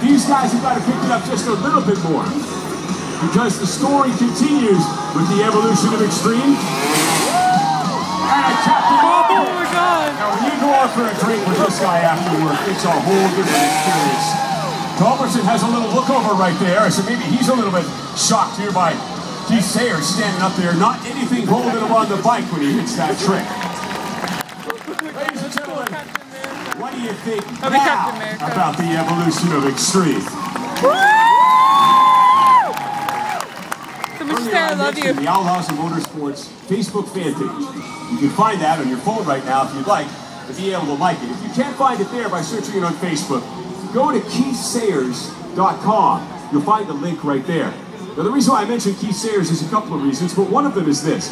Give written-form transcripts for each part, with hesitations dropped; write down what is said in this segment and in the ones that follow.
these guys have got to pick it up just a little bit more, because the story continues with the evolution of extreme. And a Captain Oh my God! Now when you go out for a drink with this guy after work, it's a whole different experience. Culbertson has a little look over right there, so maybe he's a little bit shocked here by Keith Sayers standing up there, not anything holding him on the bike when he hits that trick. Ladies and gentlemen, what do you think now about the evolution of extreme? I love you. The Outlaws of Motorsports Facebook fan page. You can find that on your phone right now if you'd like to be able to like it. If you can't find it there by searching it on Facebook, go to keithsayers.com. You'll find the link right there. Now the reason why I mentioned Keith Sayers is a couple of reasons, but one of them is this.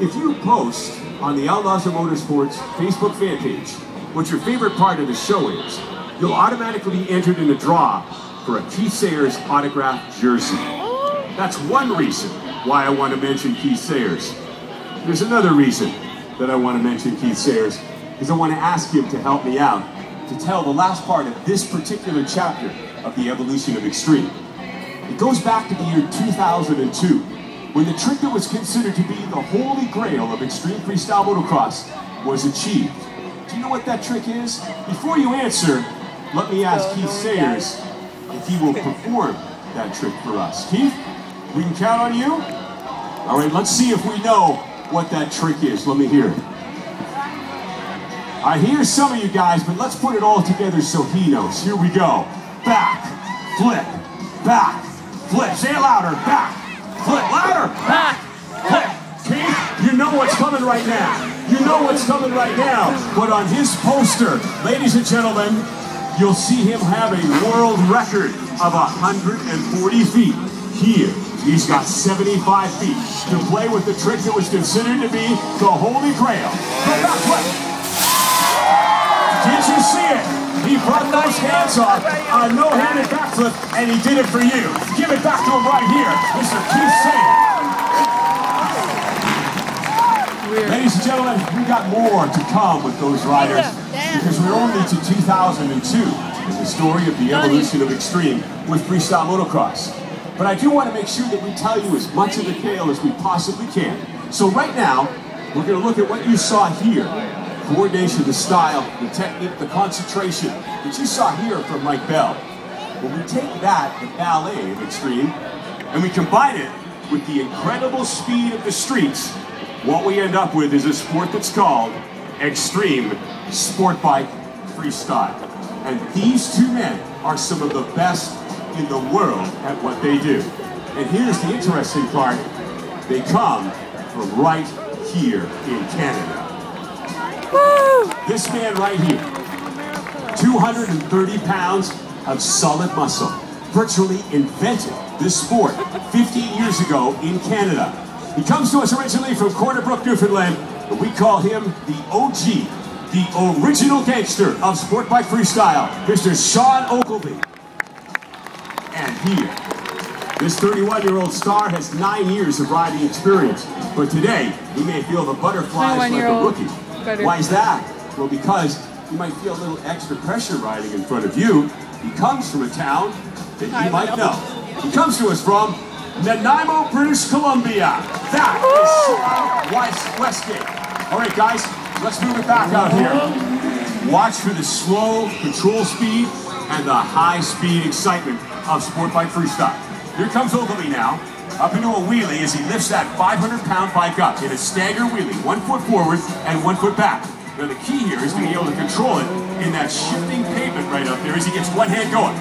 If you post on the Outlaws of Motorsports Facebook fan page what your favorite part of the show is, you'll automatically be entered in a draw for a Keith Sayers autographed jersey. That's one reason why I want to mention Keith Sayers. There's another reason that I want to mention Keith Sayers, because I want to ask him to help me out to tell the last part of this particular chapter of the evolution of extreme. It goes back to the year 2002, when the trick that was considered to be the holy grail of extreme freestyle motocross was achieved. Do you know what that trick is? Before you answer, let me ask Keith Sayers if he will perform that trick for us. Keith, we can count on you? All right, let's see if we know what that trick is. Let me hear it. I hear some of you guys, but let's put it all together so he knows. Here we go. Back, flip, back, flip. Say it louder. Back, flip, louder. Back, flip. Keith, you know what's coming right now. You know what's coming right now. But on his poster, ladies and gentlemen, you'll see him have a world record of 140 feet. Here, he's got 75 feet to play with the trick that was considered to be the holy grail. Go back, flip. Did you see it? He brought those hands off, a no-handed backflip, and he did it for you. Give it back to him right here, Mr. Keith Sayers. Ladies and gentlemen, we got more to come with those riders, because we're only to 2002 in the story of the evolution of extreme with freestyle motocross. But I do want to make sure that we tell you as much of the tale as we possibly can. So right now, we're going to look at what you saw here. Coordination, the style, the technique, the concentration that you saw here from Mike Bell. When we take that, the ballet of extreme, and we combine it with the incredible speed of the streets, what we end up with is a sport that's called extreme sport bike freestyle. And these two men are some of the best in the world at what they do. And here's the interesting part. They come from right here in Canada. Woo! This man right here, 230 pounds of solid muscle, virtually invented this sport 15 years ago in Canada. He comes to us originally from Corner Brook, Newfoundland, and we call him the OG, the original gangster of sport bike freestyle, Mr. Sean Ogilvie. And here, this 31-year-old star has 9 years of riding experience, but today he may feel the butterflies like a rookie. Why is that? Well, because you might feel a little extra pressure riding in front of you. He comes from a town that you might know. He comes to us from Nanaimo, British Columbia. That is Sean Westgate. All right, guys, let's move it back out here. Watch for the slow control speed and the high-speed excitement of sport bike freestyle. Here comes Ogilvie now, up into a wheelie as he lifts that 500-pound bike up in a stagger wheelie, 1 foot forward and 1 foot back. Now the key here is to be able to control it in that shifting pavement right up there as he gets one hand going.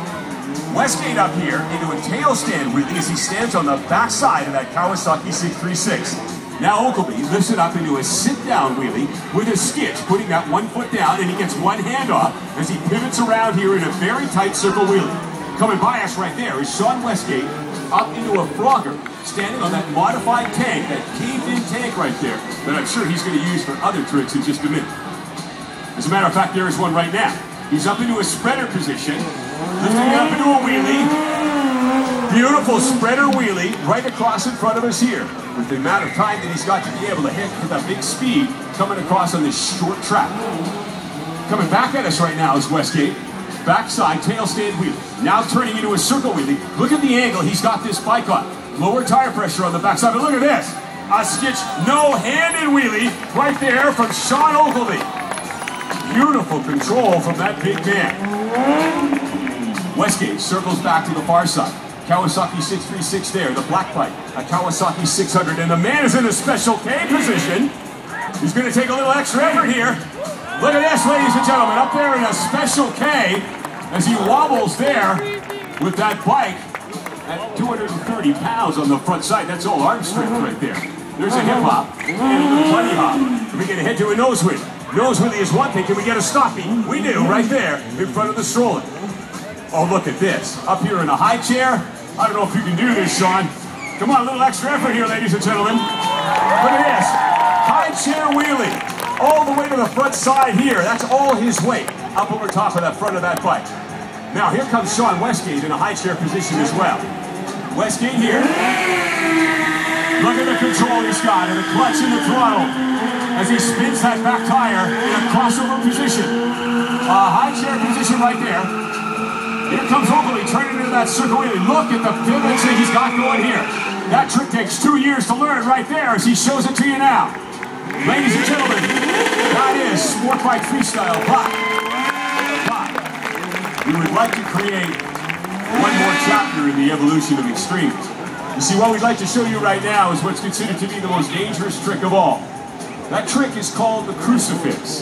Westgate up here into a tail stand wheelie as he stands on the back side of that Kawasaki 636. Now Ogilvie lifts it up into a sit-down wheelie with a skitch, putting that 1 foot down, and he gets one hand off as he pivots around here in a very tight circle wheelie. Coming by us right there is Sean Westgate up into a frogger, standing on that modified tank, that caved-in tank right there, that I'm sure he's going to use for other tricks in just a minute. As a matter of fact, there is one right now. He's up into a spreader position, lifting it up into a wheelie. Beautiful spreader wheelie right across in front of us here, with the amount of time that he's got to be able to hit with a big speed coming across on this short track. Coming back at us right now is Westgate. backside tail stand wheel. Now turning into a circle wheelie. Look at the angle he's got this bike on. Lower tire pressure on the backside, but look at this. A stitch, no-handed wheelie right there from Sean Ogilvy. Beautiful control from that big man. Westgate circles back to the far side. Kawasaki 636 there, the black bike, a Kawasaki 600, and the man is in a special K position. He's going to take a little extra effort here. Look at this, ladies and gentlemen, up there in a special K as he wobbles there with that bike at 230 pounds on the front side. That's all arm strength right there. There's a hip hop and a little bunny hop. We're going to head to a nose wheel. Nose wheelie is one thing. Can we get a stoppie? We do, right there in front of the stroller. Oh, look at this. Up here in a high chair. I don't know if you can do this, Sean. Come on, a little extra effort here, ladies and gentlemen. Look at this. High chair wheelie. All the way to the front side here. That's all his weight. Up over top of that front of that bike. Now, here comes Sean Westgate in a high chair position as well. Westgate here. Look at the control he's got and the clutch and the throttle as he spins that back tire in a crossover position. High chair position right there. Here comes Ogilvy turning into that circle wheelie. Look at the pivots that he's got going here. That trick takes 2 years to learn right there as he shows it to you now. Ladies and gentlemen, that is Sport Bike Freestyle. But we would like to create one more chapter in the evolution of extremes. You see, what we'd like to show you right now is what's considered to be the most dangerous trick of all. That trick is called the crucifix.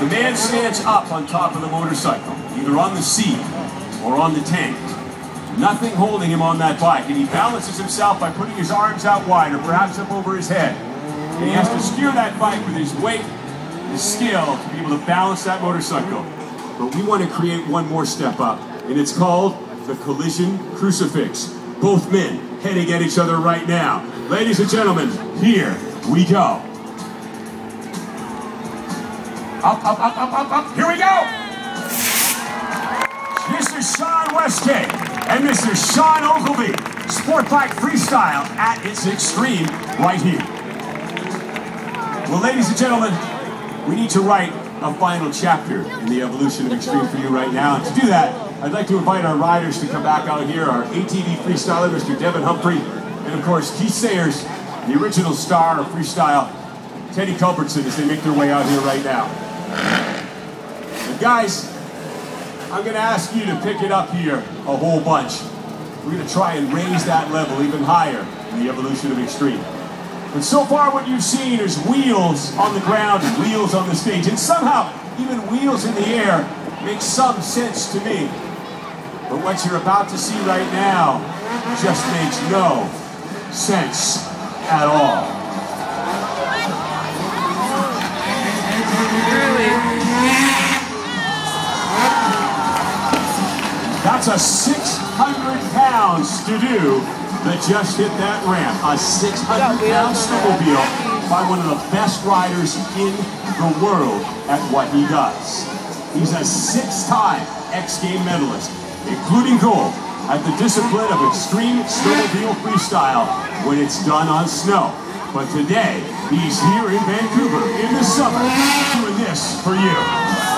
The man stands up on top of the motorcycle, either on the seat or on the tank. Nothing holding him on that bike, and he balances himself by putting his arms out wide or perhaps up over his head. And he has to steer that bike with his weight, his skill, to be able to balance that motorcycle. But we want to create one more step up, and it's called the collision crucifix. Both men heading at each other right now. Ladies and gentlemen, here we go. Up, up, up, up, up, up. Here we go. Mr. Sean Westgate and Mr. Sean Ogilvy. Sport Bike Freestyle at its extreme right here. Well, ladies and gentlemen, we need to write a final chapter in the evolution of extreme for you right now. And to do that, I'd like to invite our riders to come back out here. Our ATV freestyler, Mr. Devin Humphrey, and of course, Keith Sayers, the original star of freestyle, Teddy Culbertson, as they make their way out here right now. And guys, I'm going to ask you to pick it up here a whole bunch. We're going to try and raise that level even higher in the evolution of extreme. But so far what you've seen is wheels on the ground and wheels on the stage. And somehow, even wheels in the air makes some sense to me. But what you're about to see right now just makes no sense at all. That's a 600 pounds to do that just hit that ramp. A 600-pound snowmobile by one of the best riders in the world at what he does. He's a 6-time X Game medalist, including gold at the discipline of extreme snowmobile freestyle when it's done on snow. But today, he's here in Vancouver in the summer doing this for you.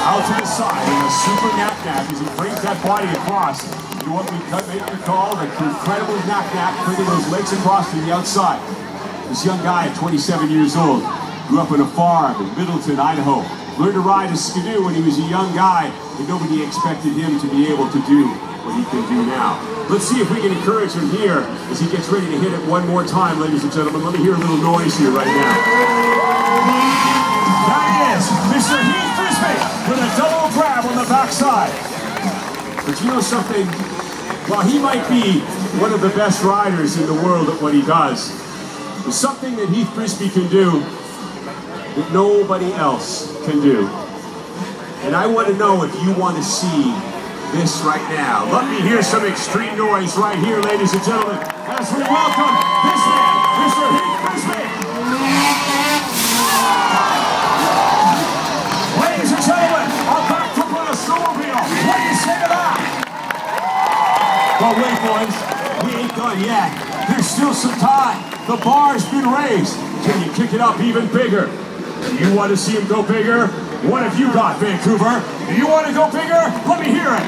Out to the side in a super knack-knack as he brings that body across to what we maybe call the incredible knack-knack, bringing those legs across to the outside. This young guy at 27 years old grew up on a farm in Middleton, Idaho. Learned to ride a skidoo when he was a young guy, and nobody expected him to be able to do what he can do now. Let's see if we can encourage him here as he gets ready to hit it one more time, ladies and gentlemen. Let me hear a little noise here right now. That is Mr. Heath Frisbee with a double grab on the backside. But you know something? While he might be one of the best riders in the world at what he does, there's something that Heath Frisbee can do that nobody else can do. And I want to know if you want to see this right now. Let me hear some extreme noise right here, ladies and gentlemen, as we welcome this man, Mr. Heath Frisbee. Ladies and gentlemen, our back to on a snowmobile. What do you say to that? But wait, boys, we ain't done yet. There's still some time. The bar's been raised. Can you kick it up even bigger? You want to see him go bigger? What have you got, Vancouver? Do you want to go bigger? Let me hear it.